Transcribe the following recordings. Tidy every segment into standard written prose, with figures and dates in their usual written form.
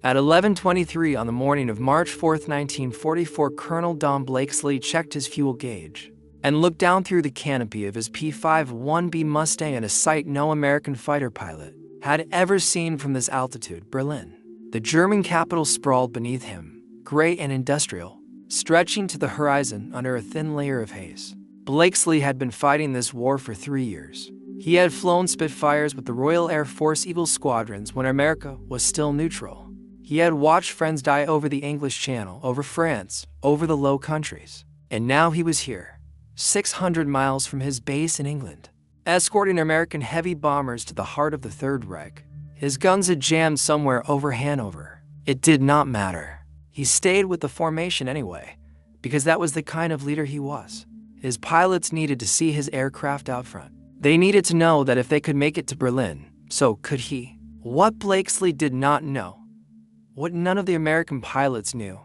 At 11:23 on the morning of March 4, 1944, Colonel Don Blakesley checked his fuel gauge and looked down through the canopy of his P-51 Mustang at a sight no American fighter pilot had ever seen from this altitude: Berlin. The German capital sprawled beneath him, gray and industrial, stretching to the horizon under a thin layer of haze. Blakesley had been fighting this war for 3 years. He had flown Spitfires with the Royal Air Force Eagle squadrons when America was still neutral. He had watched friends die over the English Channel, over France, over the Low Countries. And now he was here, 600 miles from his base in England, escorting American heavy bombers to the heart of the Third Reich. His guns had jammed somewhere over Hanover. It did not matter. He stayed with the formation anyway, because that was the kind of leader he was. His pilots needed to see his aircraft out front. They needed to know that if they could make it to Berlin, so could he. What Blakesley did not know, what none of the American pilots knew,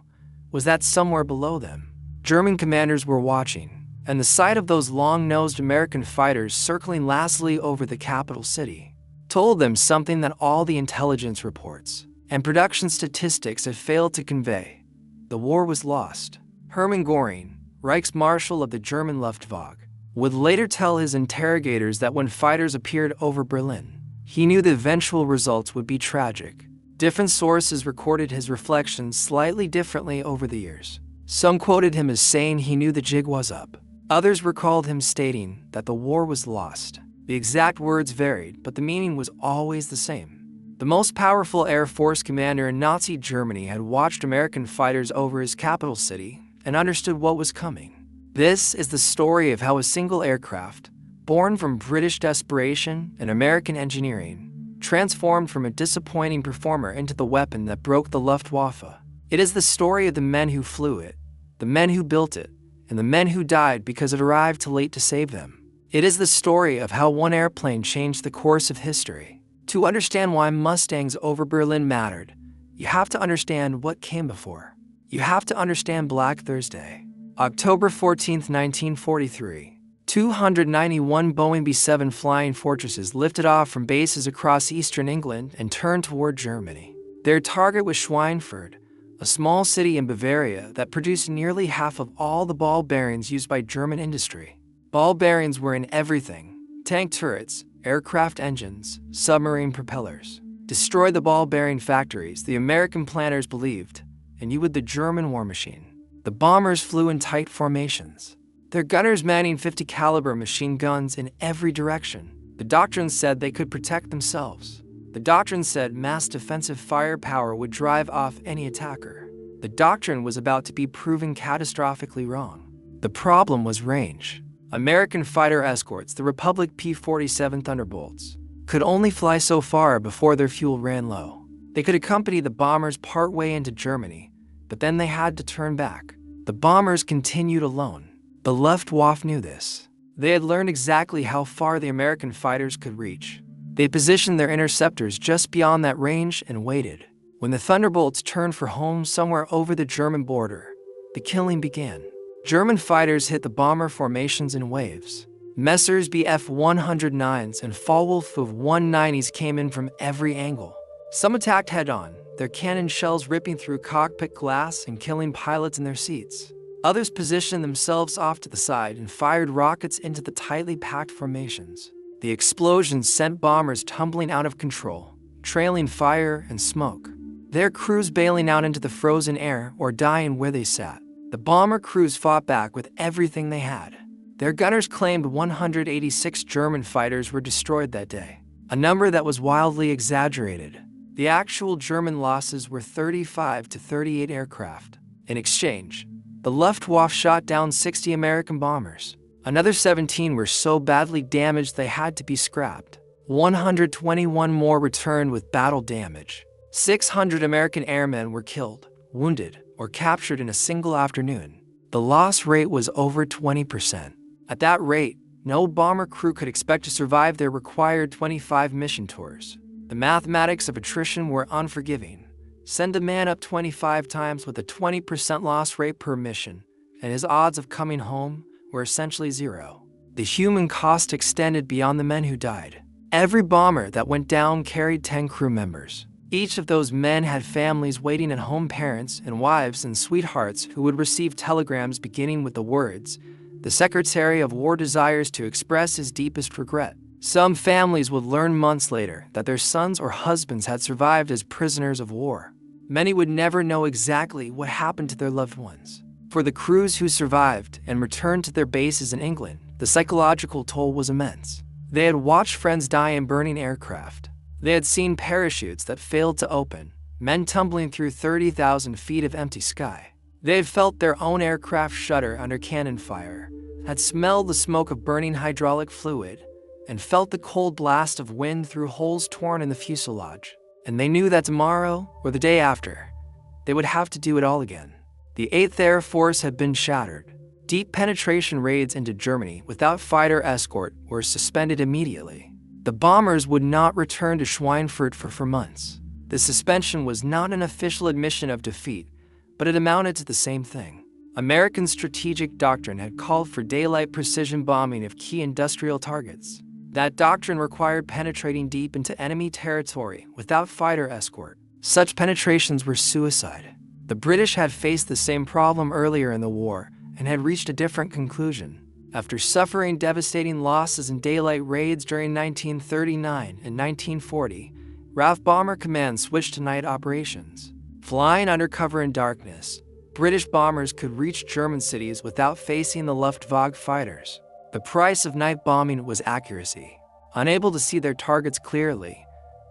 was that somewhere below them, German commanders were watching, and the sight of those long-nosed American fighters circling lazily over the capital city told them something that all the intelligence reports and production statistics had failed to convey. The war was lost. Hermann Göring, Reichsmarschall of the German Luftwaffe, would later tell his interrogators that when fighters appeared over Berlin, he knew the eventual results would be tragic. Different sources recorded his reflections slightly differently over the years. Some quoted him as saying he knew the jig was up. Others recalled him stating that the war was lost. The exact words varied, but the meaning was always the same. The most powerful Air Force commander in Nazi Germany had watched American fighters over his capital city and understood what was coming. This is the story of how a single aircraft, born from British desperation and American engineering, transformed from a disappointing performer into the weapon that broke the Luftwaffe. It is the story of the men who flew it, the men who built it, and the men who died because it arrived too late to save them. It is the story of how one airplane changed the course of history. To understand why Mustangs over Berlin mattered, you have to understand what came before. You have to understand Black Thursday. October 14, 1943. 291 Boeing B-7 Flying Fortresses lifted off from bases across eastern England and turned toward Germany. Their target was Schweinfurt, a small city in Bavaria that produced nearly half of all the ball bearings used by German industry. Ball bearings were in everything: tank turrets, aircraft engines, submarine propellers. Destroy the ball bearing factories, the American planners believed, and you would the German war machine. The bombers flew in tight formations, their gunners manning 50 caliber machine guns in every direction. The doctrine said they could protect themselves. The doctrine said mass defensive firepower would drive off any attacker. The doctrine was about to be proven catastrophically wrong. The problem was range. American fighter escorts, the Republic P-47 Thunderbolts, could only fly so far before their fuel ran low. They could accompany the bombers partway into Germany, but then they had to turn back. The bombers continued alone. The Luftwaffe knew this. They had learned exactly how far the American fighters could reach. They positioned their interceptors just beyond that range and waited. When the Thunderbolts turned for home somewhere over the German border, the killing began. German fighters hit the bomber formations in waves. Messers Bf-109s and Fallwolf of 190s came in from every angle. Some attacked head-on, their cannon shells ripping through cockpit glass and killing pilots in their seats. Others positioned themselves off to the side and fired rockets into the tightly packed formations. The explosions sent bombers tumbling out of control, trailing fire and smoke. Their crews bailing out into the frozen air or dying where they sat. The bomber crews fought back with everything they had. Their gunners claimed 186 German fighters were destroyed that day, a number that was wildly exaggerated. The actual German losses were 35 to 38 aircraft. In exchange, the Luftwaffe shot down 60 American bombers. Another 17 were so badly damaged they had to be scrapped. 121 more returned with battle damage. 600 American airmen were killed, wounded, or captured in a single afternoon. The loss rate was over 20%. At that rate, no bomber crew could expect to survive their required 25 mission tours. The mathematics of attrition were unforgiving. Send a man up 25 times with a 20% loss rate per mission, and his odds of coming home were essentially zero. The human cost extended beyond the men who died. Every bomber that went down carried 10 crew members. Each of those men had families waiting at home, parents and wives and sweethearts who would receive telegrams beginning with the words, "The Secretary of War desires to express his deepest regret." Some families would learn months later that their sons or husbands had survived as prisoners of war. Many would never know exactly what happened to their loved ones. For the crews who survived and returned to their bases in England, the psychological toll was immense. They had watched friends die in burning aircraft. They had seen parachutes that failed to open, men tumbling through 30,000 feet of empty sky. They had felt their own aircraft shudder under cannon fire, had smelled the smoke of burning hydraulic fluid, and felt the cold blast of wind through holes torn in the fuselage. And they knew that tomorrow, or the day after, they would have to do it all again. The 8th Air Force had been shattered. Deep penetration raids into Germany without fighter escort were suspended immediately. The bombers would not return to Schweinfurt for months. The suspension was not an official admission of defeat, but it amounted to the same thing. American strategic doctrine had called for daylight precision bombing of key industrial targets. That doctrine required penetrating deep into enemy territory without fighter escort. Such penetrations were suicide. The British had faced the same problem earlier in the war and had reached a different conclusion. After suffering devastating losses in daylight raids during 1939 and 1940, RAF Bomber Command switched to night operations. Flying undercover in darkness, British bombers could reach German cities without facing the Luftwaffe fighters. The price of night bombing was accuracy. Unable to see their targets clearly,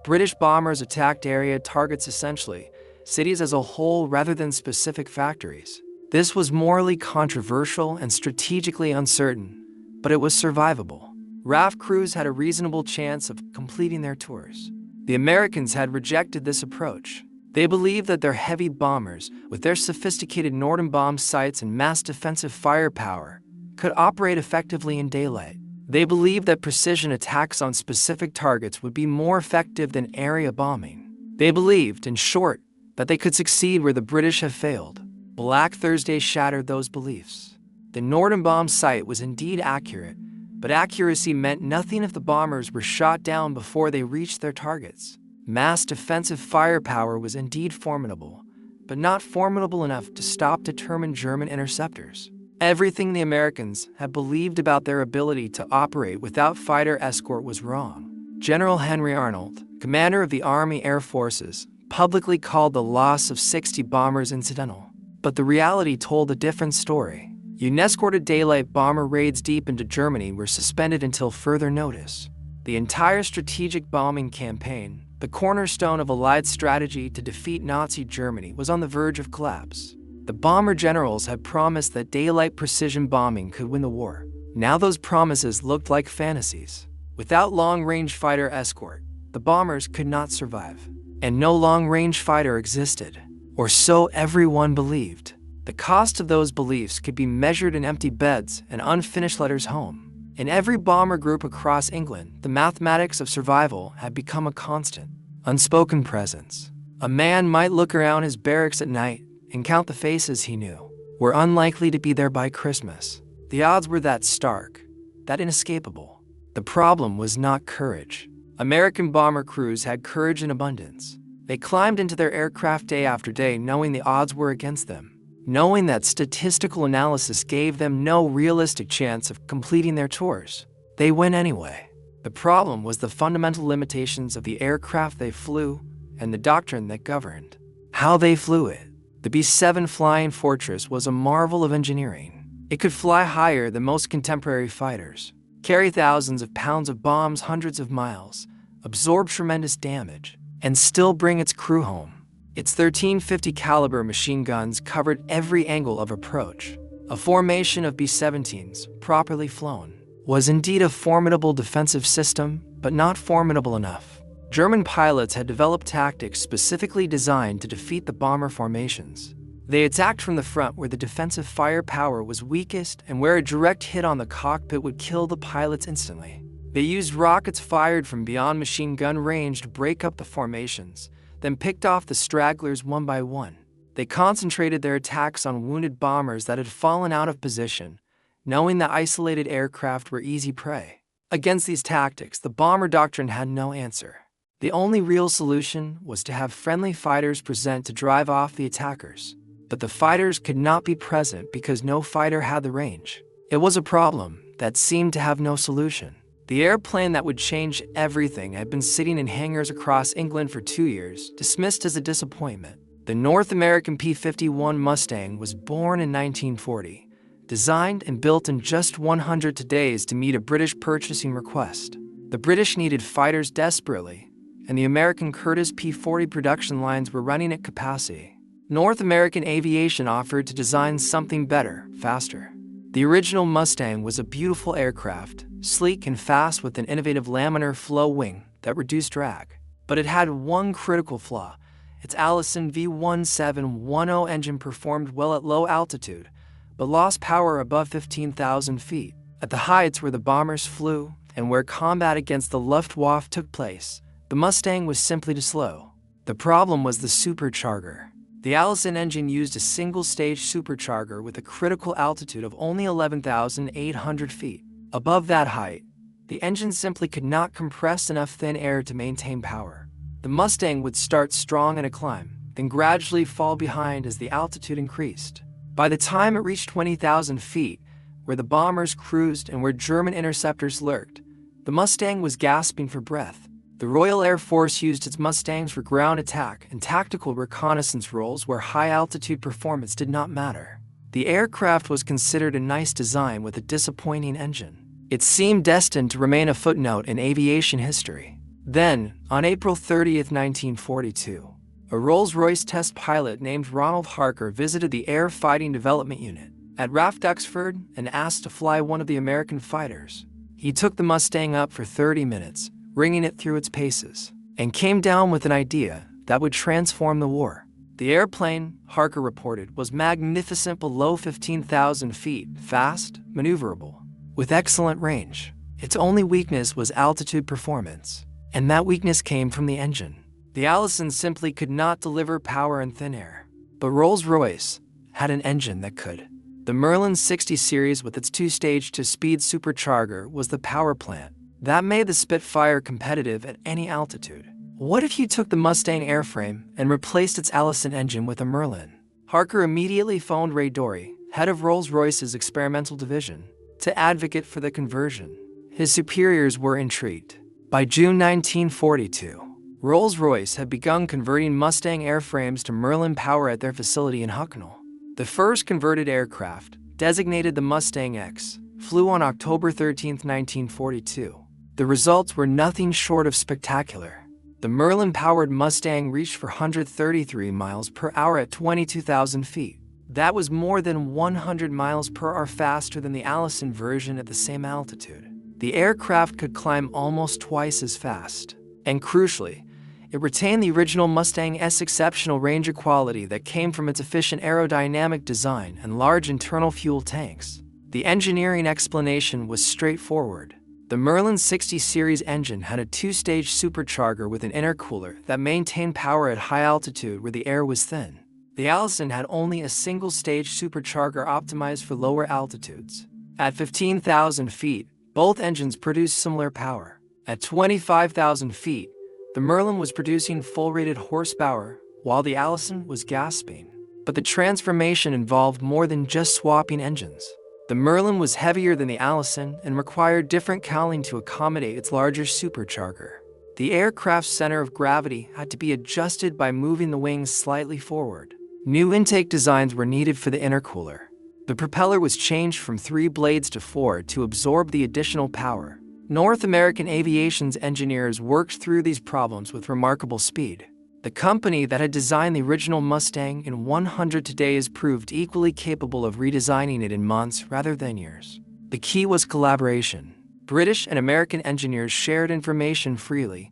British bombers attacked area targets, essentially cities as a whole rather than specific factories. This was morally controversial and strategically uncertain, but it was survivable. RAF crews had a reasonable chance of completing their tours. The Americans had rejected this approach. They believed that their heavy bombers, with their sophisticated Norden bomb sights and mass defensive firepower, could operate effectively in daylight. They believed that precision attacks on specific targets would be more effective than area bombing. They believed, in short, that they could succeed where the British have failed. Black Thursday shattered those beliefs. The Norden bomb sight was indeed accurate, but accuracy meant nothing if the bombers were shot down before they reached their targets. Mass defensive firepower was indeed formidable, but not formidable enough to stop determined German interceptors. Everything the Americans had believed about their ability to operate without fighter escort was wrong. General Henry Arnold, commander of the Army Air Forces, publicly called the loss of 60 bombers incidental. But the reality told a different story. Unescorted daylight bomber raids deep into Germany were suspended until further notice. The entire strategic bombing campaign, the cornerstone of Allied strategy to defeat Nazi Germany, was on the verge of collapse. The bomber generals had promised that daylight precision bombing could win the war. Now those promises looked like fantasies. Without long-range fighter escort, the bombers could not survive. And no long-range fighter existed. Or so everyone believed. The cost of those beliefs could be measured in empty beds and unfinished letters home. In every bomber group across England, the mathematics of survival had become a constant, unspoken presence. A man might look around his barracks at night and count the faces he knew were unlikely to be there by Christmas. The odds were that stark, that inescapable. The problem was not courage. American bomber crews had courage in abundance. They climbed into their aircraft day after day knowing the odds were against them, knowing that statistical analysis gave them no realistic chance of completing their tours. They went anyway. The problem was the fundamental limitations of the aircraft they flew and the doctrine that governed how they flew it. The B-7 Flying Fortress was a marvel of engineering. It could fly higher than most contemporary fighters, carry thousands of pounds of bombs hundreds of miles, absorb tremendous damage, and still bring its crew home. Its 1350 caliber machine guns covered every angle of approach. A formation of B-17s, properly flown, was indeed a formidable defensive system, but not formidable enough. German pilots had developed tactics specifically designed to defeat the bomber formations. They attacked from the front where the defensive firepower was weakest and where a direct hit on the cockpit would kill the pilots instantly. They used rockets fired from beyond machine gun range to break up the formations, then picked off the stragglers one by one. They concentrated their attacks on wounded bombers that had fallen out of position, knowing that isolated aircraft were easy prey. Against these tactics, the bomber doctrine had no answer. The only real solution was to have friendly fighters present to drive off the attackers. But the fighters could not be present because no fighter had the range. It was a problem that seemed to have no solution. The airplane that would change everything had been sitting in hangars across England for 2 years, dismissed as a disappointment. The North American P-51 Mustang was born in 1940, designed and built in just 100 days to meet a British purchasing request. The British needed fighters desperately, and the American Curtiss P-40 production lines were running at capacity. North American Aviation offered to design something better, faster. The original Mustang was a beautiful aircraft, sleek and fast with an innovative laminar flow wing that reduced drag. But it had one critical flaw. Its Allison V1710 engine performed well at low altitude, but lost power above 15,000 feet. At the heights where the bombers flew and where combat against the Luftwaffe took place, the Mustang was simply too slow. The problem was the supercharger. The Allison engine used a single-stage supercharger with a critical altitude of only 11,800 feet. Above that height, the engine simply could not compress enough thin air to maintain power. The Mustang would start strong in a climb, then gradually fall behind as the altitude increased. By the time it reached 20,000 feet, where the bombers cruised and where German interceptors lurked, the Mustang was gasping for breath. The Royal Air Force used its Mustangs for ground attack and tactical reconnaissance roles where high-altitude performance did not matter. The aircraft was considered a nice design with a disappointing engine. It seemed destined to remain a footnote in aviation history. Then, on April 30th, 1942, a Rolls-Royce test pilot named Ronald Harker visited the Air Fighting Development Unit at RAF Duxford and asked to fly one of the American fighters. He took the Mustang up for 30 minutes, ringing it through its paces, and came down with an idea that would transform the war. The airplane, Harker reported, was magnificent below 15,000 feet, fast, maneuverable, with excellent range. Its only weakness was altitude performance, and that weakness came from the engine. The Allison simply could not deliver power in thin air, but Rolls-Royce had an engine that could. The Merlin 60 series with its two-stage two-speed supercharger was the power plant that made the Spitfire competitive at any altitude. What if you took the Mustang airframe and replaced its Allison engine with a Merlin? Harker immediately phoned Ray Dory, head of Rolls-Royce's experimental division, to advocate for the conversion. His superiors were intrigued. By June 1942, Rolls-Royce had begun converting Mustang airframes to Merlin power at their facility in Hucknall. The first converted aircraft, designated the Mustang X, flew on October 13, 1942. The results were nothing short of spectacular. The Merlin-powered Mustang reached 433 miles per hour at 22,000 feet. That was more than 100 miles per hour faster than the Allison version at the same altitude. The aircraft could climb almost twice as fast. And crucially, it retained the original Mustang S exceptional range equality that came from its efficient aerodynamic design and large internal fuel tanks. The engineering explanation was straightforward. The Merlin 60 series engine had a two-stage supercharger with an intercooler that maintained power at high altitude where the air was thin. The Allison had only a single-stage supercharger optimized for lower altitudes. At 15,000 feet, both engines produced similar power. At 25,000 feet, the Merlin was producing full-rated horsepower, while the Allison was gasping. But the transformation involved more than just swapping engines. The Merlin was heavier than the Allison and required different cowling to accommodate its larger supercharger. The aircraft's center of gravity had to be adjusted by moving the wings slightly forward. New intake designs were needed for the intercooler. The propeller was changed from 3 blades to 4 to absorb the additional power. North American Aviation's engineers worked through these problems with remarkable speed. The company that had designed the original Mustang in 100 days proved equally capable of redesigning it in months rather than years. The key was collaboration. British and American engineers shared information freely,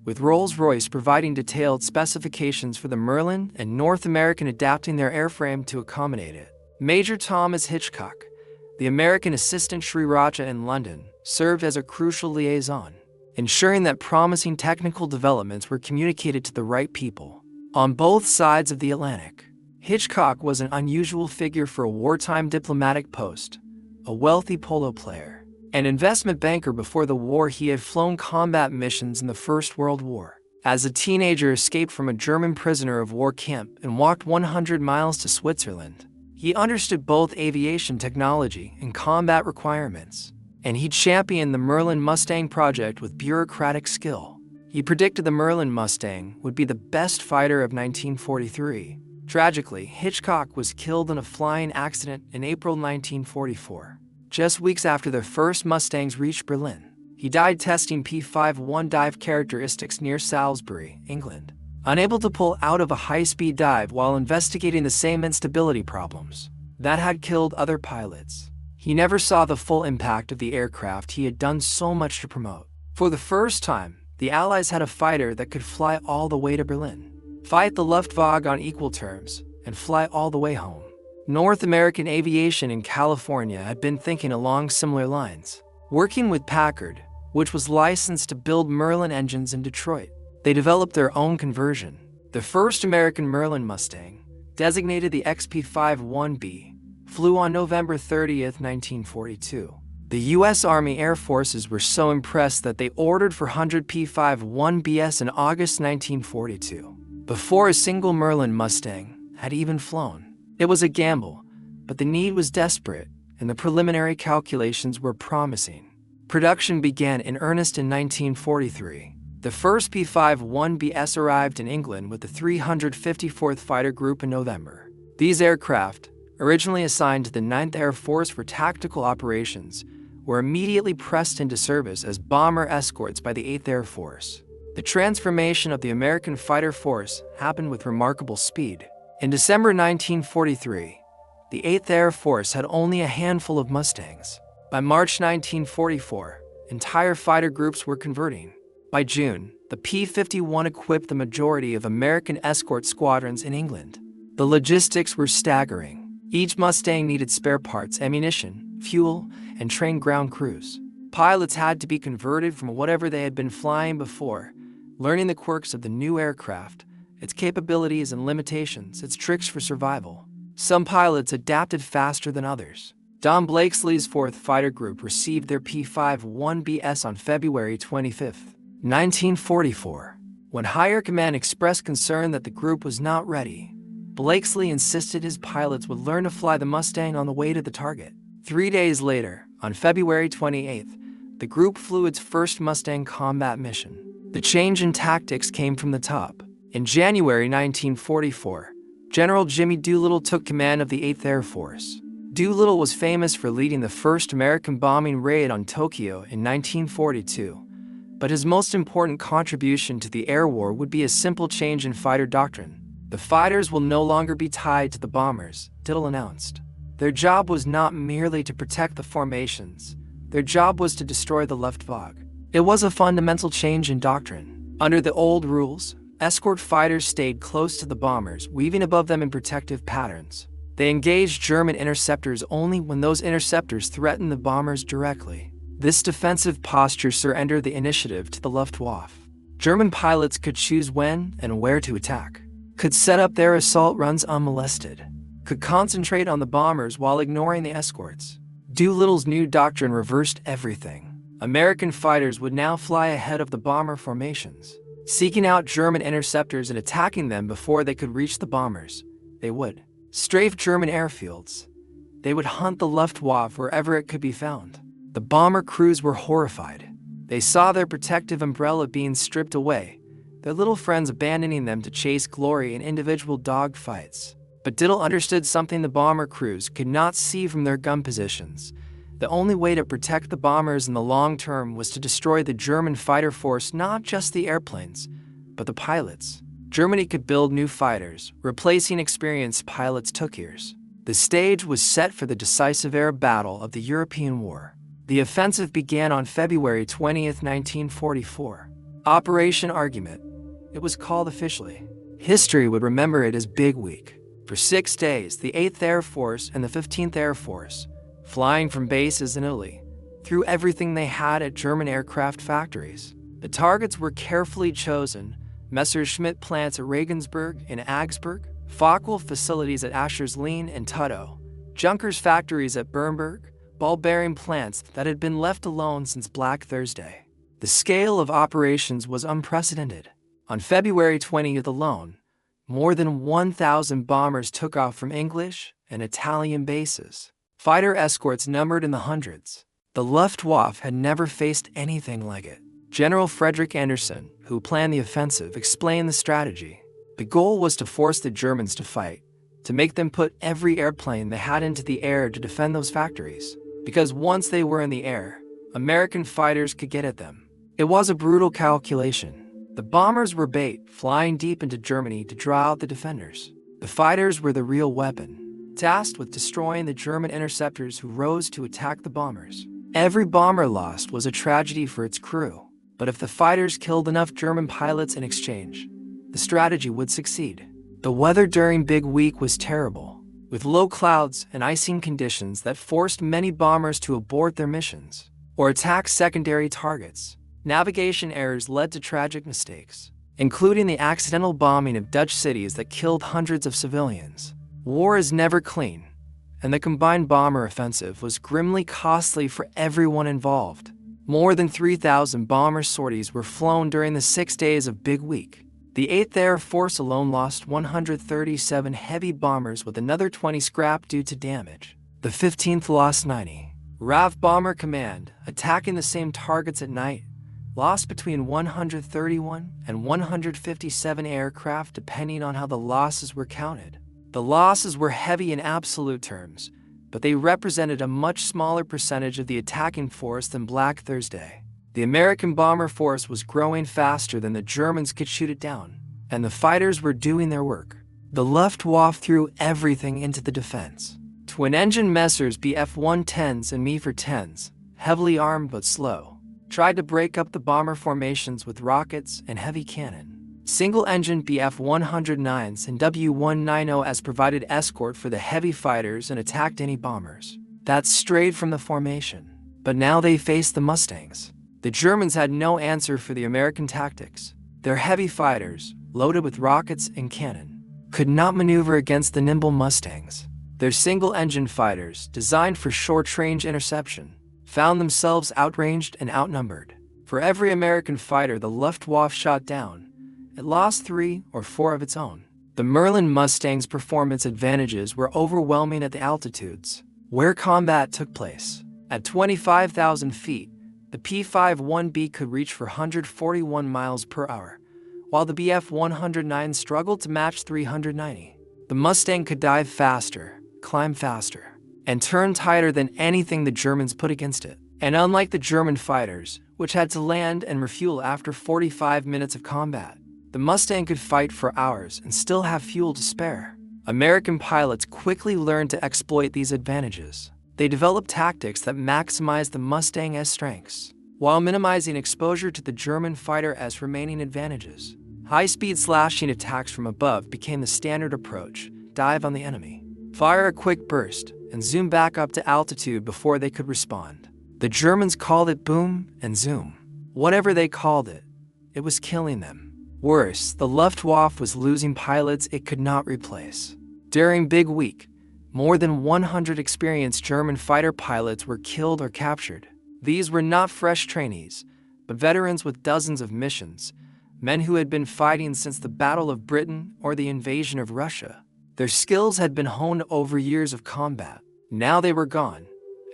with Rolls-Royce providing detailed specifications for the Merlin and North American adapting their airframe to accommodate it. Major Thomas Hitchcock, the American assistant Sriracha in London, served as a crucial liaison, ensuring that promising technical developments were communicated to the right people. On both sides of the Atlantic, Hitchcock was an unusual figure for a wartime diplomatic post, a wealthy polo player, an investment banker. Before the war, he had flown combat missions in the First World War. as a teenager escaped from a German prisoner of war camp and walked 100 miles to Switzerland. He understood both aviation technology and combat requirements, and he championed the Merlin Mustang project with bureaucratic skill. He predicted the Merlin Mustang would be the best fighter of 1943. Tragically, Hitchcock was killed in a flying accident in April 1944, just weeks after the first Mustangs reached Berlin. He died testing P-51 dive characteristics near Salisbury, England, unable to pull out of a high-speed dive while investigating the same instability problems that had killed other pilots. He never saw the full impact of the aircraft he had done so much to promote. For the first time, the Allies had a fighter that could fly all the way to Berlin, fight the Luftwaffe on equal terms, and fly all the way home. North American aviation in California had been thinking along similar lines. Working with Packard, which was licensed to build Merlin engines in Detroit, they developed their own conversion. The first American Merlin Mustang, designated the XP-51B, flew on November 30th, 1942. The U.S. Army Air Forces were so impressed that they ordered 400 P-51Bs in August 1942, before a single Merlin Mustang had even flown. It was a gamble, but the need was desperate, and the preliminary calculations were promising. Production began in earnest in 1943. The first P-51Bs arrived in England with the 354th Fighter Group in November. These aircraft, originally assigned to the 9th Air Force for tactical operations, were immediately pressed into service as bomber escorts by the 8th Air Force. The transformation of the American fighter force happened with remarkable speed. In December 1943, the 8th Air Force had only a handful of Mustangs. By March 1944, entire fighter groups were converting. By June, the P-51 equipped the majority of American escort squadrons in England. The logistics were staggering. Each Mustang needed spare parts, ammunition, fuel, and trained ground crews. Pilots had to be converted from whatever they had been flying before, learning the quirks of the new aircraft, its capabilities and limitations, its tricks for survival. Some pilots adapted faster than others. Don Blakesley's 4th Fighter Group received their P-51Bs on February 25, 1944. When higher command expressed concern that the group was not ready, Blakesley insisted his pilots would learn to fly the Mustang on the way to the target. 3 days later, on February 28th, the group flew its first Mustang combat mission. The change in tactics came from the top. In January 1944, General Jimmy Doolittle took command of the 8th Air Force. Doolittle was famous for leading the first American bombing raid on Tokyo in 1942, but his most important contribution to the air war would be a simple change in fighter doctrine. The fighters will no longer be tied to the bombers, Doolittle announced. Their job was not merely to protect the formations. Their job was to destroy the Luftwaffe. It was a fundamental change in doctrine. Under the old rules, escort fighters stayed close to the bombers, weaving above them in protective patterns. They engaged German interceptors only when those interceptors threatened the bombers directly. This defensive posture surrendered the initiative to the Luftwaffe. German pilots could choose when and where to attack, could set up their assault runs unmolested, could concentrate on the bombers while ignoring the escorts. Doolittle's new doctrine reversed everything. American fighters would now fly ahead of the bomber formations, seeking out German interceptors and attacking them before they could reach the bombers. They would strafe German airfields. They would hunt the Luftwaffe wherever it could be found. The bomber crews were horrified. They saw their protective umbrella being stripped away, their little friends abandoning them to chase glory in individual dogfights. But Doolittle understood something the bomber crews could not see from their gun positions. The only way to protect the bombers in the long term was to destroy the German fighter force, not just the airplanes, but the pilots. Germany could build new fighters, replacing experienced pilots took years. The stage was set for the decisive air battle of the European War. The offensive began on February 20, 1944. Operation Argument. It was called officially. History would remember it as Big Week. For 6 days, the 8th Air Force and the 15th Air Force, flying from bases in Italy, threw everything they had at German aircraft factories. The targets were carefully chosen: Messerschmitt plants at Regensburg and Augsburg, Focke-Wulf facilities at Aschersleben and Tuttow, Junkers factories at Bernburg, ball bearing plants that had been left alone since Black Thursday. The scale of operations was unprecedented. On February 20th alone, more than 1,000 bombers took off from English and Italian bases. Fighter escorts numbered in the hundreds. The Luftwaffe had never faced anything like it. General Frederick Anderson, who planned the offensive, explained the strategy. The goal was to force the Germans to fight, to make them put every airplane they had into the air to defend those factories. Because once they were in the air, American fighters could get at them. It was a brutal calculation. The bombers were bait, flying deep into Germany to draw out the defenders. The fighters were the real weapon, tasked with destroying the German interceptors who rose to attack the bombers. Every bomber lost was a tragedy for its crew, but if the fighters killed enough German pilots in exchange, the strategy would succeed. The weather during Big Week was terrible, with low clouds and icing conditions that forced many bombers to abort their missions or attack secondary targets. Navigation errors led to tragic mistakes, including the accidental bombing of Dutch cities that killed hundreds of civilians. War is never clean, and the combined bomber offensive was grimly costly for everyone involved. More than 3,000 bomber sorties were flown during the 6 days of Big Week. The 8th Air Force alone lost 137 heavy bombers with another 20 scrapped due to damage. The 15th lost 90. RAF Bomber Command, attacking the same targets at night, lost between 131 and 157 aircraft depending on how the losses were counted. The losses were heavy in absolute terms, but they represented a much smaller percentage of the attacking force than Black Thursday. The American bomber force was growing faster than the Germans could shoot it down, and the fighters were doing their work. The Luftwaffe threw everything into the defense. Twin-engine Messers Bf-110s and Me-10s, heavily armed but slow, tried to break up the bomber formations with rockets and heavy cannon. Single-engine Bf-109s and W-190s provided escort for the heavy fighters and attacked any bombers that strayed from the formation. But now they faced the Mustangs. The Germans had no answer for the American tactics. Their heavy fighters, loaded with rockets and cannon, could not maneuver against the nimble Mustangs. Their single-engine fighters, designed for short-range interception, found themselves outranged and outnumbered. For every American fighter the Luftwaffe shot down, it lost 3 or 4 of its own. The Merlin Mustang's performance advantages were overwhelming at the altitudes where combat took place. At 25,000 feet, the P-51B could reach for 141 miles per hour, while the Bf-109 struggled to match 390. The Mustang could dive faster, climb faster, and turn tighter than anything the Germans put against it. And unlike the German fighters, which had to land and refuel after 45 minutes of combat, the Mustang could fight for hours and still have fuel to spare. American pilots quickly learned to exploit these advantages. They developed tactics that maximized the Mustang's strengths, while minimizing exposure to the German fighter's remaining advantages. High-speed slashing attacks from above became the standard approach. Dive on the enemy, fire a quick burst, and zoom back up to altitude before they could respond. The Germans called it boom and zoom. Whatever they called it, it was killing them. Worse, the Luftwaffe was losing pilots it could not replace. During Big Week, more than 100 experienced German fighter pilots were killed or captured. These were not fresh trainees, but veterans with dozens of missions, men who had been fighting since the Battle of Britain or the invasion of Russia. Their skills had been honed over years of combat. Now they were gone,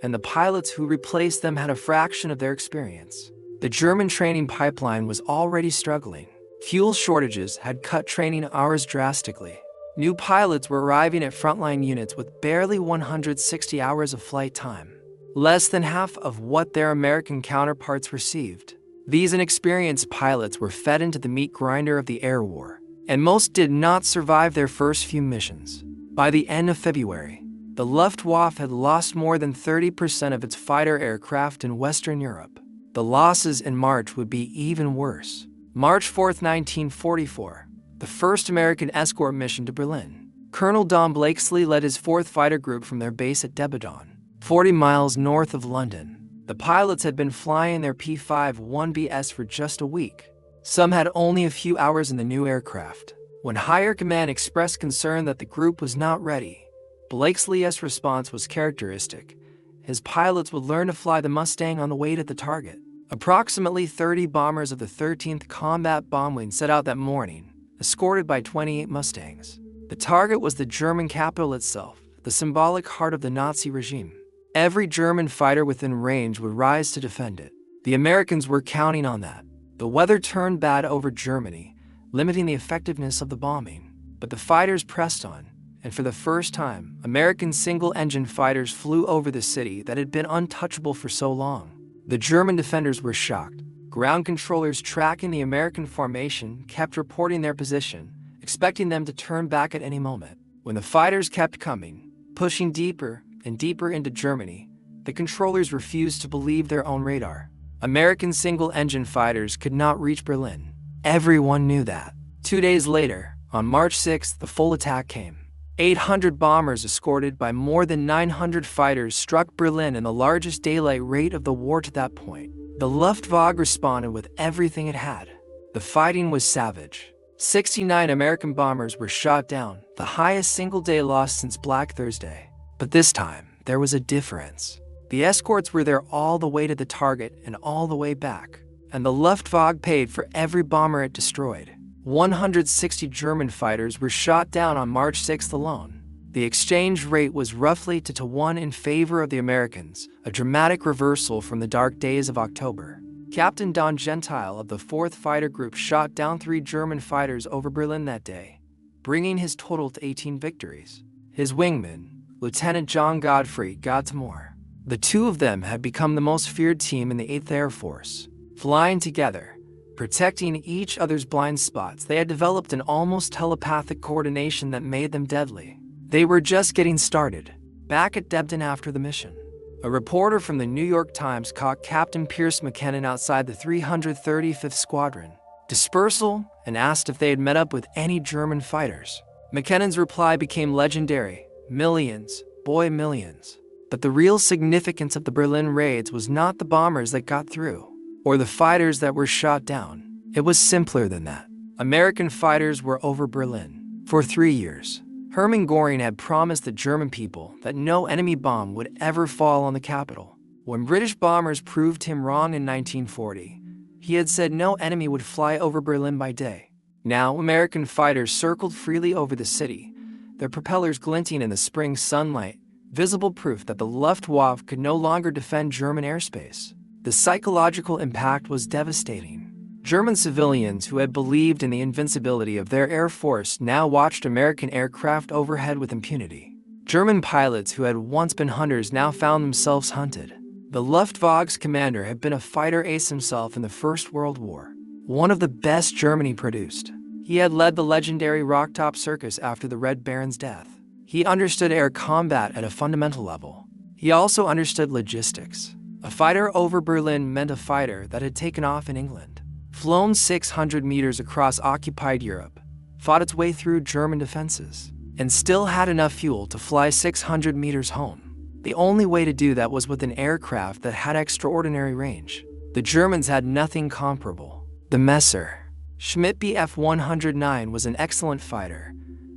and the pilots who replaced them had a fraction of their experience. The German training pipeline was already struggling. Fuel shortages had cut training hours drastically. New pilots were arriving at frontline units with barely 160 hours of flight time, less than half of what their American counterparts received. These inexperienced pilots were fed into the meat grinder of the air war, and most did not survive their first few missions. By the end of February, the Luftwaffe had lost more than 30% of its fighter aircraft in Western Europe. The losses in March would be even worse. March 4, 1944, the first American escort mission to Berlin. Colonel Don Blakesley led his 4th Fighter Group from their base at Debaddon, 40 miles north of London. The pilots had been flying their P-51Bs for just a week. Some had only a few hours in the new aircraft. When higher command expressed concern that the group was not ready, Blakesley's response was characteristic. His pilots would learn to fly the Mustang on the way to the target. Approximately 30 bombers of the 13th Combat Bomb Wing set out that morning, escorted by 28 Mustangs. The target was the German capital itself, the symbolic heart of the Nazi regime. Every German fighter within range would rise to defend it. The Americans were counting on that. The weather turned bad over Germany, limiting the effectiveness of the bombing. But the fighters pressed on, and for the first time, American single-engine fighters flew over the city that had been untouchable for so long. The German defenders were shocked. Ground controllers tracking the American formation kept reporting their position, expecting them to turn back at any moment. When the fighters kept coming, pushing deeper and deeper into Germany, the controllers refused to believe their own radar. American single-engine fighters could not reach Berlin. Everyone knew that. 2 days later, on March 6th, the full attack came. 800 bombers escorted by more than 900 fighters struck Berlin in the largest daylight raid of the war to that point. The Luftwaffe responded with everything it had. The fighting was savage. 69 American bombers were shot down, the highest single-day loss since Black Thursday. But this time, there was a difference. The escorts were there all the way to the target and all the way back, and the Luftwaffe paid for every bomber it destroyed. 160 German fighters were shot down on March 6th alone. The exchange rate was roughly 2-to-1 in favor of the Americans, a dramatic reversal from the dark days of October. Captain Don Gentile of the 4th Fighter Group shot down 3 German fighters over Berlin that day, bringing his total to 18 victories. His wingman, Lieutenant John Godfrey, got to more. The two of them had become the most feared team in the 8th Air Force. Flying together, protecting each other's blind spots, they had developed an almost telepathic coordination that made them deadly. They were just getting started, back at Debden after the mission. A reporter from the New York Times caught Captain Pierce McKinnon outside the 335th Squadron dispersal and asked if they had met up with any German fighters. McKinnon's reply became legendary: millions, boy, millions. But the real significance of the Berlin raids was not the bombers that got through, or the fighters that were shot down. It was simpler than that. American fighters were over Berlin. For 3 years, Hermann Göring had promised the German people that no enemy bomb would ever fall on the capital. When British bombers proved him wrong in 1940, he had said no enemy would fly over Berlin by day. Now, American fighters circled freely over the city, their propellers glinting in the spring sunlight, visible proof that the Luftwaffe could no longer defend German airspace. The psychological impact was devastating. German civilians who had believed in the invincibility of their air force now watched American aircraft overhead with impunity. German pilots who had once been hunters now found themselves hunted. The Luftwaffe's commander had been a fighter ace himself in the First World War, one of the best Germany produced. He had led the legendary Rocktop Circus after the Red Baron's death. He understood air combat at a fundamental level. He also understood logistics. A fighter over Berlin meant a fighter that had taken off in England, flown 600 meters across occupied Europe, fought its way through German defenses, and still had enough fuel to fly 600 meters home. The only way to do that was with an aircraft that had extraordinary range. The Germans had nothing comparable. The Messer Schmidt Bf 109 was an excellent fighter,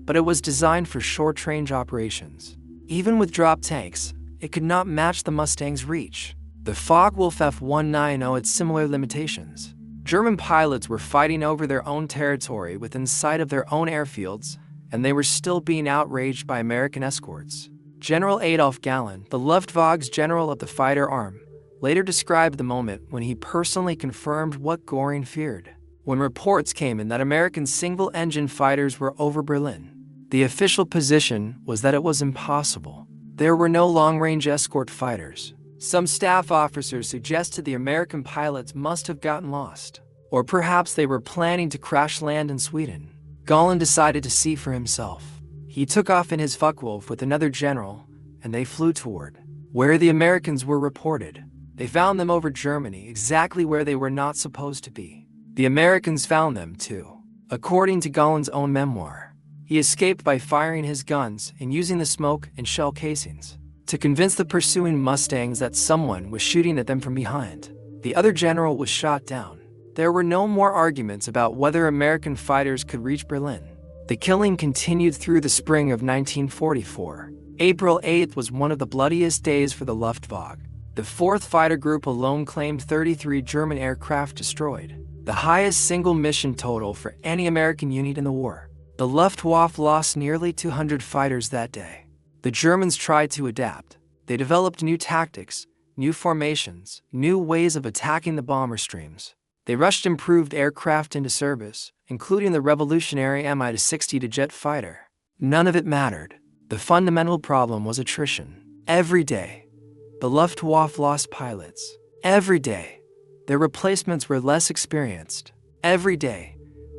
but it was designed for short-range operations. Even with drop tanks, it could not match the Mustang's reach. The Focke-Wulf F-190 had similar limitations. German pilots were fighting over their own territory within sight of their own airfields, and they were still being outraged by American escorts. General Adolf Galland, the Luftwaffe's general of the fighter arm, later described the moment when he personally confirmed what Göring feared. When reports came in that American single-engine fighters were over Berlin, the official position was that it was impossible. There were no long-range escort fighters. Some staff officers suggested the American pilots must have gotten lost, or perhaps they were planning to crash land in Sweden. Galland decided to see for himself. He took off in his Focke-Wulf with another general, and they flew toward where the Americans were reported. They found them over Germany, exactly where they were not supposed to be. The Americans found them too. According to Galland's own memoir, he escaped by firing his guns and using the smoke and shell casings to convince the pursuing Mustangs that someone was shooting at them from behind. The other general was shot down. There were no more arguments about whether American fighters could reach Berlin. The killing continued through the spring of 1944. April 8th was one of the bloodiest days for the Luftwaffe. The 4th Fighter Group alone claimed 33 German aircraft destroyed, the highest single mission total for any American unit in the war. The Luftwaffe lost nearly 200 fighters that day. The Germans tried to adapt. They developed new tactics, new formations, new ways of attacking the bomber streams. They rushed improved aircraft into service, including the revolutionary Mi-60 jet fighter. None of it mattered. The fundamental problem was attrition. Every day, the Luftwaffe lost pilots. Every day, their replacements were less experienced. Every day,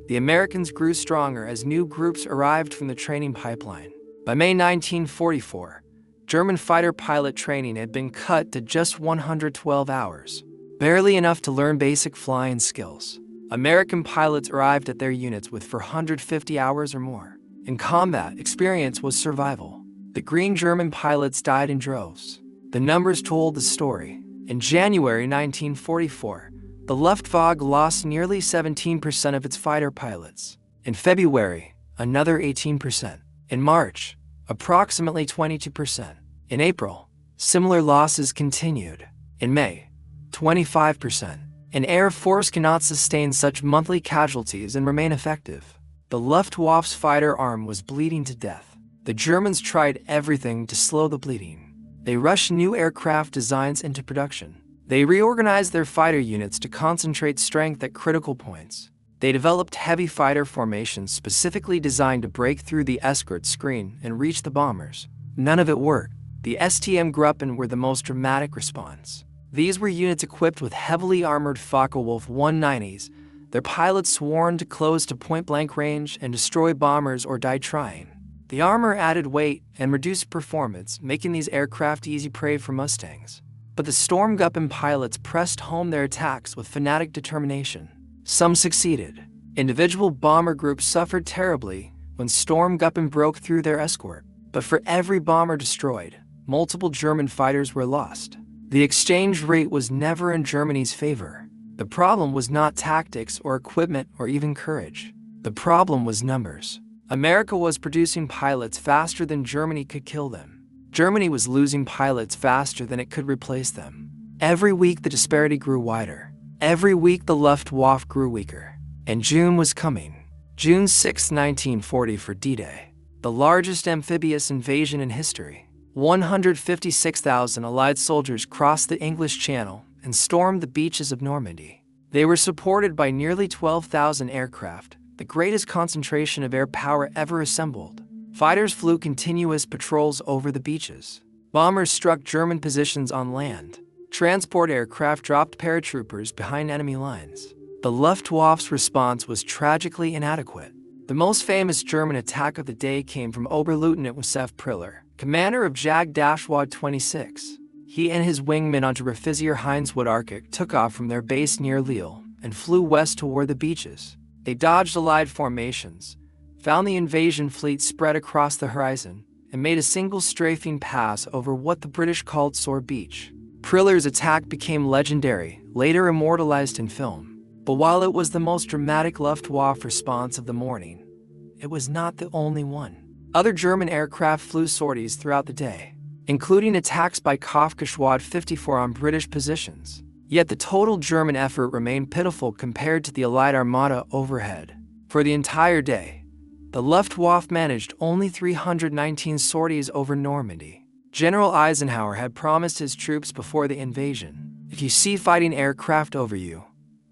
the Americans grew stronger as new groups arrived from the training pipeline. By May 1944, German fighter pilot training had been cut to just 112 hours, barely enough to learn basic flying skills. American pilots arrived at their units with 450 hours or more. In combat, experience was survival. The green German pilots died in droves. The numbers told the story. In January 1944, the Luftwaffe lost nearly 17% of its fighter pilots. In February, another 18%. In March, approximately 22%. In April, similar losses continued. In May, 25%. An air force cannot sustain such monthly casualties and remain effective. The Luftwaffe's fighter arm was bleeding to death. The Germans tried everything to slow the bleeding. They rushed new aircraft designs into production. They reorganized their fighter units to concentrate strength at critical points. They developed heavy fighter formations specifically designed to break through the escort screen and reach the bombers. None of it worked. The STM Gruppen were the most dramatic response. These were units equipped with heavily armored Focke-Wulf 190s, their pilots sworn to close to point-blank range and destroy bombers or die trying. The armor added weight and reduced performance, making these aircraft easy prey for Mustangs. But the Sturmgruppen pilots pressed home their attacks with fanatic determination. Some succeeded. Individual bomber groups suffered terribly when Sturmgruppen broke through their escort. But for every bomber destroyed, multiple German fighters were lost. The exchange rate was never in Germany's favor. The problem was not tactics or equipment or even courage. The problem was numbers. America was producing pilots faster than Germany could kill them. Germany was losing pilots faster than it could replace them. Every week the disparity grew wider. Every week the Luftwaffe grew weaker. And June was coming. June 6, 1940 for D-Day, the largest amphibious invasion in history. 156,000 Allied soldiers crossed the English Channel and stormed the beaches of Normandy. They were supported by nearly 12,000 aircraft, the greatest concentration of air power ever assembled. Fighters flew continuous patrols over the beaches. Bombers struck German positions on land. Transport aircraft dropped paratroopers behind enemy lines. The Luftwaffe's response was tragically inadequate. The most famous German attack of the day came from Oberleutnant Josef Priller, commander of Jag-26. He and his wingmen Unteroffizier Heinz Wodarczyk took off from their base near Lille and flew west toward the beaches. They dodged Allied formations, found the invasion fleet spread across the horizon, and made a single strafing pass over what the British called Sore Beach. Priller's attack became legendary, later immortalized in film. But while it was the most dramatic Luftwaffe response of the morning, it was not the only one. Other German aircraft flew sorties throughout the day, including attacks by Kampfgeschwader 54 on British positions. Yet the total German effort remained pitiful compared to the Allied Armada overhead. For the entire day, the Luftwaffe managed only 319 sorties over Normandy. General Eisenhower had promised his troops before the invasion, "If you see fighting aircraft over you,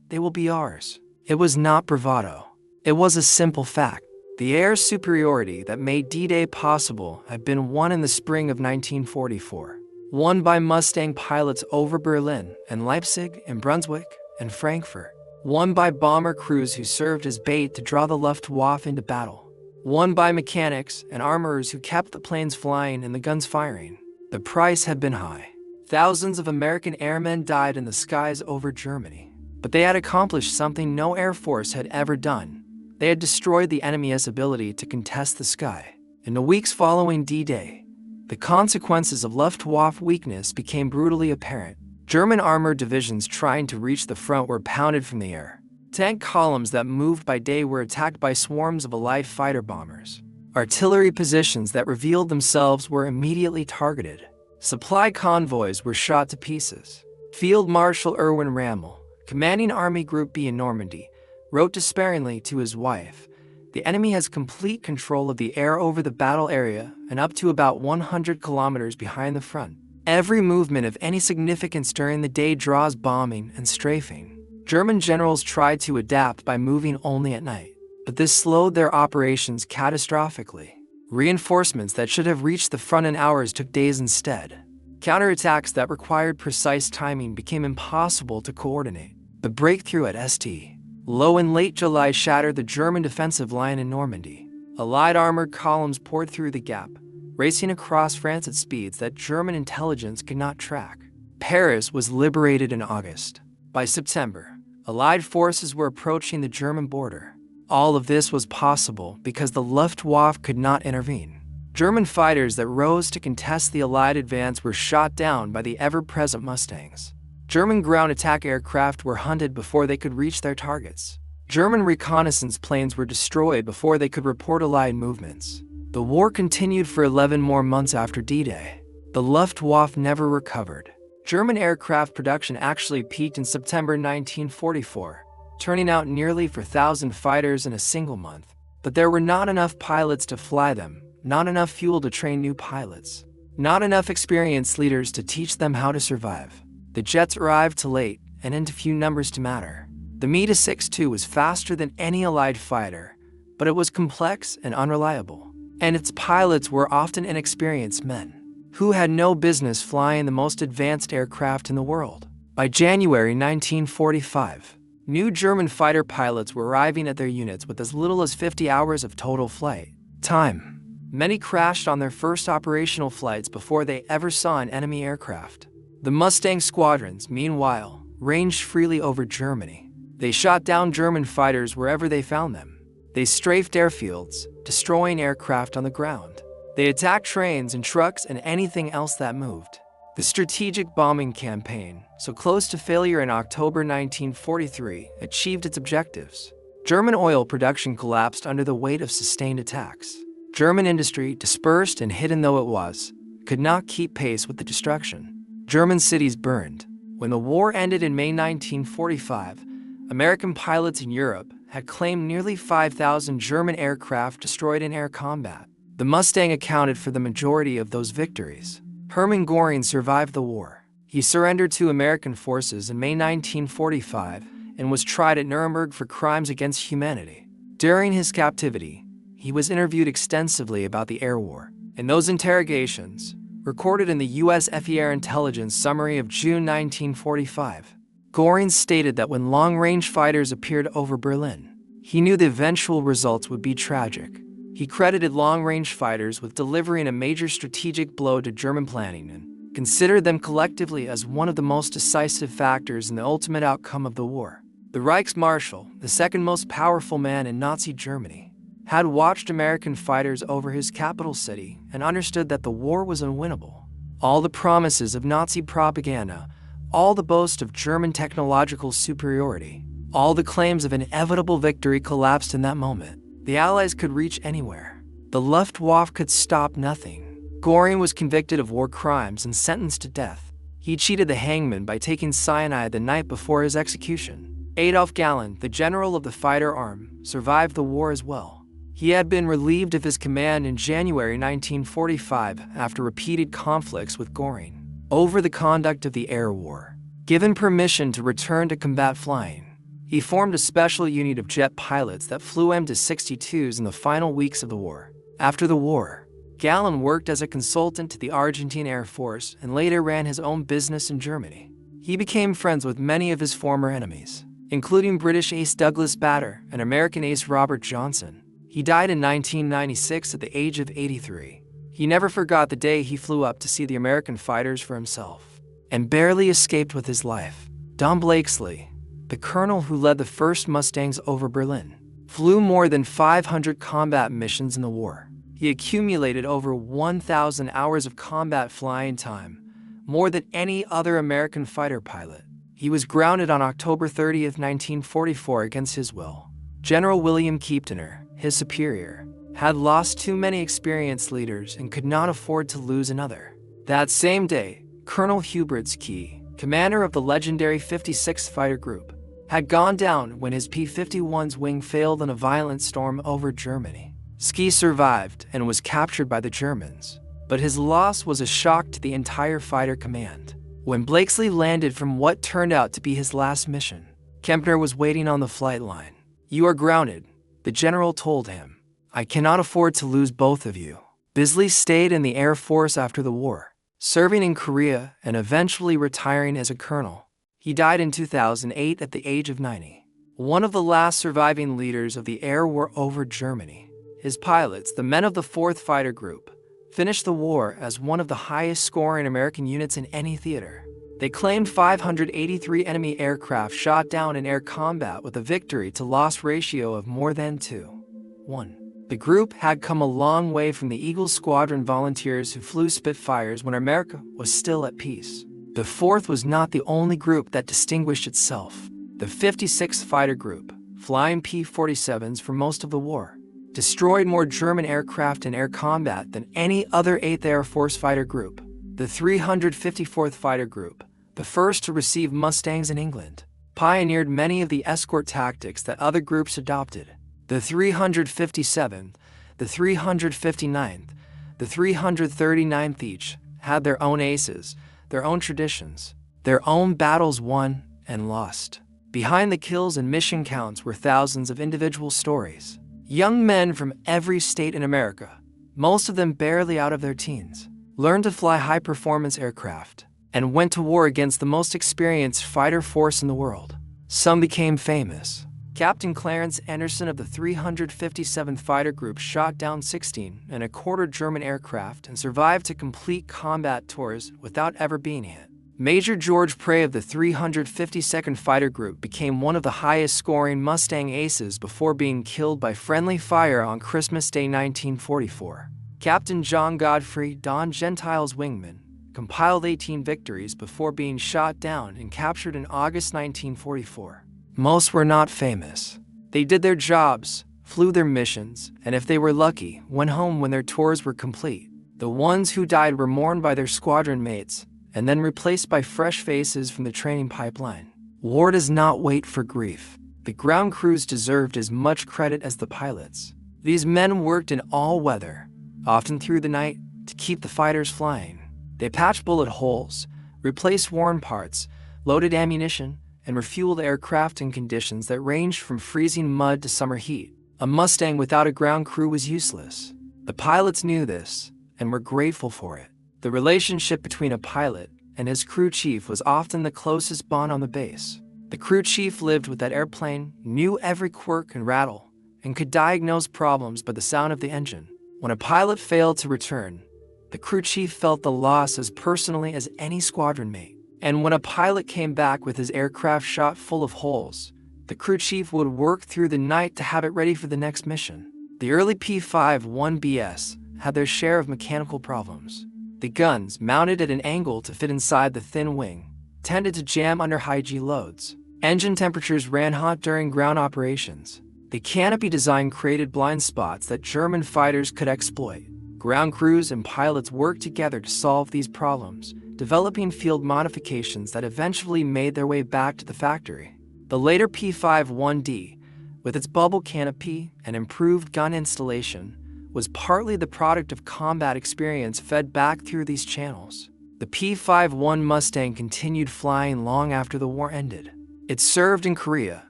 they will be ours." It was not bravado. It was a simple fact. The air superiority that made D-Day possible had been won in the spring of 1944. Won by Mustang pilots over Berlin and Leipzig and Brunswick and Frankfurt. Won by bomber crews who served as bait to draw the Luftwaffe into battle. Won by mechanics and armorers who kept the planes flying and the guns firing. The price had been high. Thousands of American airmen died in the skies over Germany. But they had accomplished something no air force had ever done. They had destroyed the enemy's ability to contest the sky. In the weeks following D-Day, the consequences of Luftwaffe weakness became brutally apparent. German armored divisions trying to reach the front were pounded from the air. Tank columns that moved by day were attacked by swarms of Allied fighter bombers. Artillery positions that revealed themselves were immediately targeted. Supply convoys were shot to pieces. Field Marshal Erwin Rommel, commanding Army Group B in Normandy, wrote despairingly to his wife, "The enemy has complete control of the air over the battle area and up to about 100 kilometers behind the front. Every movement of any significance during the day draws bombing and strafing." German generals tried to adapt by moving only at night, but this slowed their operations catastrophically. Reinforcements that should have reached the front in hours took days instead. Counterattacks that required precise timing became impossible to coordinate. The breakthrough at St. Lo in late July shattered the German defensive line in Normandy. Allied armored columns poured through the gap, racing across France at speeds that German intelligence could not track. Paris was liberated in August. By September, Allied forces were approaching the German border. All of this was possible because the Luftwaffe could not intervene. German fighters that rose to contest the Allied advance were shot down by the ever-present Mustangs. German ground attack aircraft were hunted before they could reach their targets. German reconnaissance planes were destroyed before they could report Allied movements. The war continued for 11 more months after D-Day. The Luftwaffe never recovered. German aircraft production actually peaked in September 1944, turning out nearly 4,000 fighters in a single month. But there were not enough pilots to fly them, not enough fuel to train new pilots, not enough experienced leaders to teach them how to survive. The jets arrived too late and in too few numbers to matter. The Me-62 was faster than any Allied fighter, but it was complex and unreliable. And its pilots were often inexperienced men who had no business flying the most advanced aircraft in the world. By January 1945, new German fighter pilots were arriving at their units with as little as 50 hours of total flight time. Many crashed on their first operational flights before they ever saw an enemy aircraft. The Mustang squadrons, meanwhile, ranged freely over Germany. They shot down German fighters wherever they found them. They strafed airfields, destroying aircraft on the ground. They attacked trains and trucks and anything else that moved. The strategic bombing campaign, so close to failure in October 1943, achieved its objectives. German oil production collapsed under the weight of sustained attacks. German industry, dispersed and hidden though it was, could not keep pace with the destruction. German cities burned. When the war ended in May 1945, American pilots in Europe had claimed nearly 5,000 German aircraft destroyed in air combat. The Mustang accounted for the majority of those victories. Hermann Göring survived the war. He surrendered to American forces in May 1945 and was tried at Nuremberg for crimes against humanity. During his captivity, he was interviewed extensively about the air war. In those interrogations, recorded in the U.S. Air Intelligence Summary of June 1945, Göring stated that when long-range fighters appeared over Berlin, he knew the eventual results would be tragic. He credited long-range fighters with delivering a major strategic blow to German planning and considered them collectively as one of the most decisive factors in the ultimate outcome of the war. The Reichsmarschall, the second most powerful man in Nazi Germany, had watched American fighters over his capital city and understood that the war was unwinnable. All the promises of Nazi propaganda, all the boast of German technological superiority, all the claims of inevitable victory collapsed in that moment. The Allies could reach anywhere. The Luftwaffe could stop nothing. Göring was convicted of war crimes and sentenced to death. He cheated the hangman by taking cyanide the night before his execution. Adolf Galland, the general of the fighter arm, survived the war as well. He had been relieved of his command in January 1945 after repeated conflicts with Göring over the conduct of the air war. Given permission to return to combat flying, he formed a special unit of jet pilots that flew MT-62s in the final weeks of the war. After the war, Galland worked as a consultant to the Argentine Air Force and later ran his own business in Germany. He became friends with many of his former enemies, including British ace Douglas Bader and American ace Robert Johnson. He died in 1996 at the age of 83. He never forgot the day he flew up to see the American fighters for himself, and barely escaped with his life. Don Blakesley, the colonel who led the first Mustangs over Berlin, flew more than 500 combat missions in the war. He accumulated over 1,000 hours of combat flying time, more than any other American fighter pilot. He was grounded on October 30, 1944 against his will. General William Keeptoner, his superior, had lost too many experienced leaders and could not afford to lose another. That same day, Colonel Hubert Key, commander of the legendary 56th Fighter Group, had gone down when his P-51's wing failed in a violent storm over Germany. Ski survived and was captured by the Germans, but his loss was a shock to the entire fighter command. When Blakesley landed from what turned out to be his last mission, Kempner was waiting on the flight line. "You are grounded," the general told him. "I cannot afford to lose both of you." Bisley stayed in the Air Force after the war, serving in Korea and eventually retiring as a colonel. He died in 2008 at the age of 90. One of the last surviving leaders of the air war over Germany. His pilots, the men of the 4th Fighter Group, finished the war as one of the highest-scoring American units in any theater. They claimed 583 enemy aircraft shot down in air combat with a victory-to-loss ratio of more than 2:1. The group had come a long way from the Eagle Squadron volunteers who flew Spitfires when America was still at peace. The 4th was not the only group that distinguished itself. The 56th Fighter Group, flying P-47s for most of the war, destroyed more German aircraft in air combat than any other 8th Air Force fighter group. The 354th Fighter Group, the first to receive Mustangs in England, pioneered many of the escort tactics that other groups adopted. The 357th, the 359th, the 339th each had their own aces, their own traditions, their own battles won and lost. Behind the kills and mission counts were thousands of individual stories. Young men from every state in America, most of them barely out of their teens, learned to fly high-performance aircraft and went to war against the most experienced fighter force in the world. Some became famous. Captain Clarence Anderson of the 357th Fighter Group shot down 16.25 German aircraft and survived to complete combat tours without ever being hit. Major George Prey of the 352nd Fighter Group became one of the highest-scoring Mustang aces before being killed by friendly fire on Christmas Day 1944. Captain John Godfrey, Don Gentile's wingman, compiled 18 victories before being shot down and captured in August 1944. Most were not famous. They did their jobs, flew their missions, and if they were lucky, went home when their tours were complete. The ones who died were mourned by their squadron mates, and then replaced by fresh faces from the training pipeline. War does not wait for grief. The ground crews deserved as much credit as the pilots. These men worked in all weather, often through the night, to keep the fighters flying. They patched bullet holes, replaced worn parts, loaded ammunition, and refueled aircraft in conditions that ranged from freezing mud to summer heat. A Mustang without a ground crew was useless. The pilots knew this, and were grateful for it. The relationship between a pilot and his crew chief was often the closest bond on the base. The crew chief lived with that airplane, knew every quirk and rattle, and could diagnose problems by the sound of the engine. When a pilot failed to return, the crew chief felt the loss as personally as any squadron mate. And when a pilot came back with his aircraft shot full of holes, the crew chief would work through the night to have it ready for the next mission. The early P-51 had their share of mechanical problems. The guns, mounted at an angle to fit inside the thin wing, tended to jam under high-G loads. Engine temperatures ran hot during ground operations. The canopy design created blind spots that German fighters could exploit. Ground crews and pilots worked together to solve these problems, developing field modifications that eventually made their way back to the factory. The later P-51D, with its bubble canopy and improved gun installation, was partly the product of combat experience fed back through these channels. The P-51 Mustang continued flying long after the war ended. It served in Korea,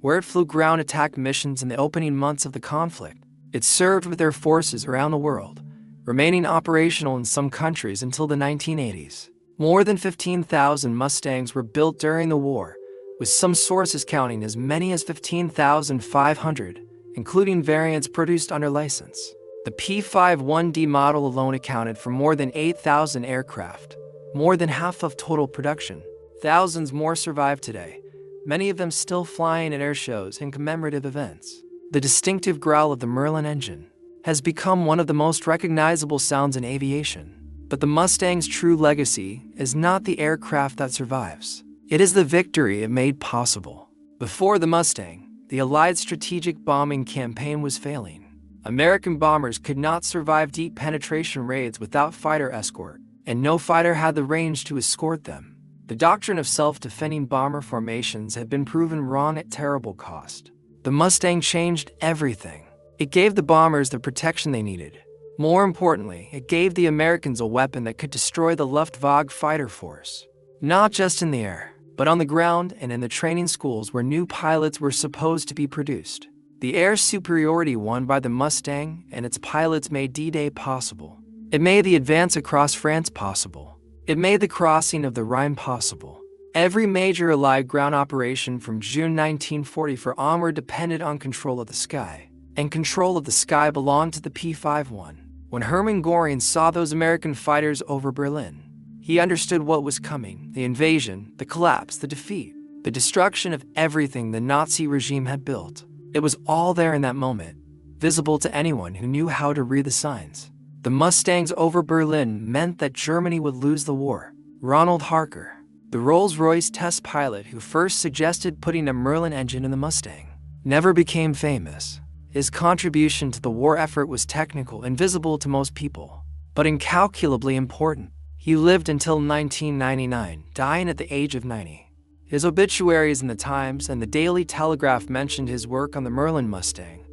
where it flew ground attack missions in the opening months of the conflict. It served with air forces around the world, remaining operational in some countries until the 1980s. More than 15,000 Mustangs were built during the war, with some sources counting as many as 15,500, including variants produced under license. The P-51D model alone accounted for more than 8,000 aircraft, more than half of total production. Thousands more survive today, many of them still flying at air shows and commemorative events. The distinctive growl of the Merlin engine has become one of the most recognizable sounds in aviation. But the Mustang's true legacy is not the aircraft that survives. It is the victory it made possible. Before the Mustang, the Allied strategic bombing campaign was failing. American bombers could not survive deep penetration raids without fighter escort. and no fighter had the range to escort them. The doctrine of self-defending bomber formations had been proven wrong at terrible cost. The Mustang changed everything. It gave the bombers the protection they needed. More importantly, it gave the Americans a weapon that could destroy the Luftwaffe fighter force. Not just in the air, but on the ground and in the training schools where new pilots were supposed to be produced. The air superiority won by the Mustang and its pilots made D-Day possible. It made the advance across France possible. It made the crossing of the Rhine possible. Every major Allied ground operation from June 1944 onward depended on control of the sky. And control of the sky belonged to the P-51. When Hermann Göring saw those American fighters over Berlin, he understood what was coming: the invasion, the collapse, the defeat, the destruction of everything the Nazi regime had built. It was all there in that moment, visible to anyone who knew how to read the signs. The Mustangs over Berlin meant that Germany would lose the war. Ronald Harker, the Rolls-Royce test pilot who first suggested putting a Merlin engine in the Mustang, never became famous. His contribution to the war effort was technical and visible to most people, but incalculably important. He lived until 1999, dying at the age of 90. His obituaries in the Times and the Daily Telegraph mentioned his work on the Merlin Mustang,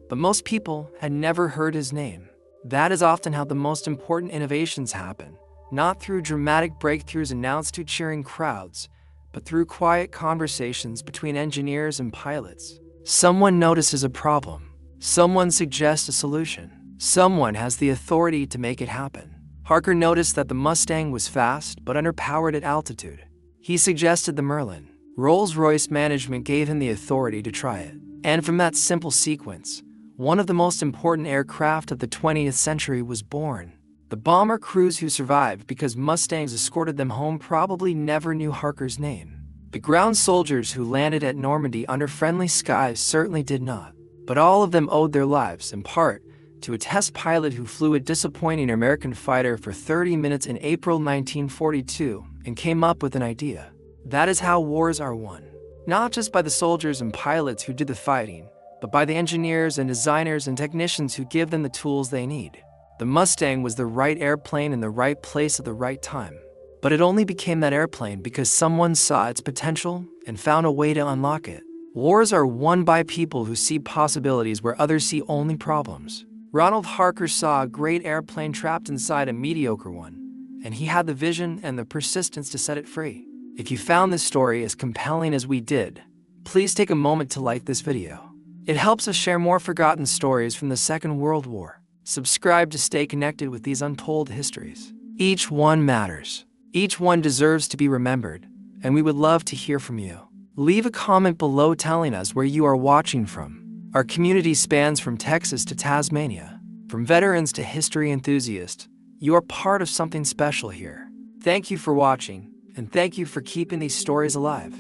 but most people had never heard his name. That is often how the most important innovations happen, not through dramatic breakthroughs announced to cheering crowds, but through quiet conversations between engineers and pilots. Someone notices a problem. Someone suggests a solution. Someone has the authority to make it happen. Harker noticed that the Mustang was fast but underpowered at altitude. He suggested the Merlin. Rolls-Royce management gave him the authority to try it. And from that simple sequence, one of the most important aircraft of the 20th century was born. The bomber crews who survived because Mustangs escorted them home probably never knew Harker's name. The ground soldiers who landed at Normandy under friendly skies certainly did not. But all of them owed their lives, in part, to a test pilot who flew a disappointing American fighter for 30 minutes in April 1942 and came up with an idea. That is how wars are won. Not just by the soldiers and pilots who did the fighting, but by the engineers and designers and technicians who give them the tools they need. The Mustang was the right airplane in the right place at the right time. But it only became that airplane because someone saw its potential and found a way to unlock it. Wars are won by people who see possibilities where others see only problems. Ronald Harker saw a great airplane trapped inside a mediocre one, and he had the vision and the persistence to set it free. If you found this story as compelling as we did, please take a moment to like this video. It helps us share more forgotten stories from the Second World War. Subscribe to stay connected with these untold histories. Each one matters. Each one deserves to be remembered, and we would love to hear from you. Leave a comment below telling us where you are watching from. Our community spans from Texas to Tasmania. From veterans to history enthusiasts, you are part of something special here. Thank you for watching, and thank you for keeping these stories alive.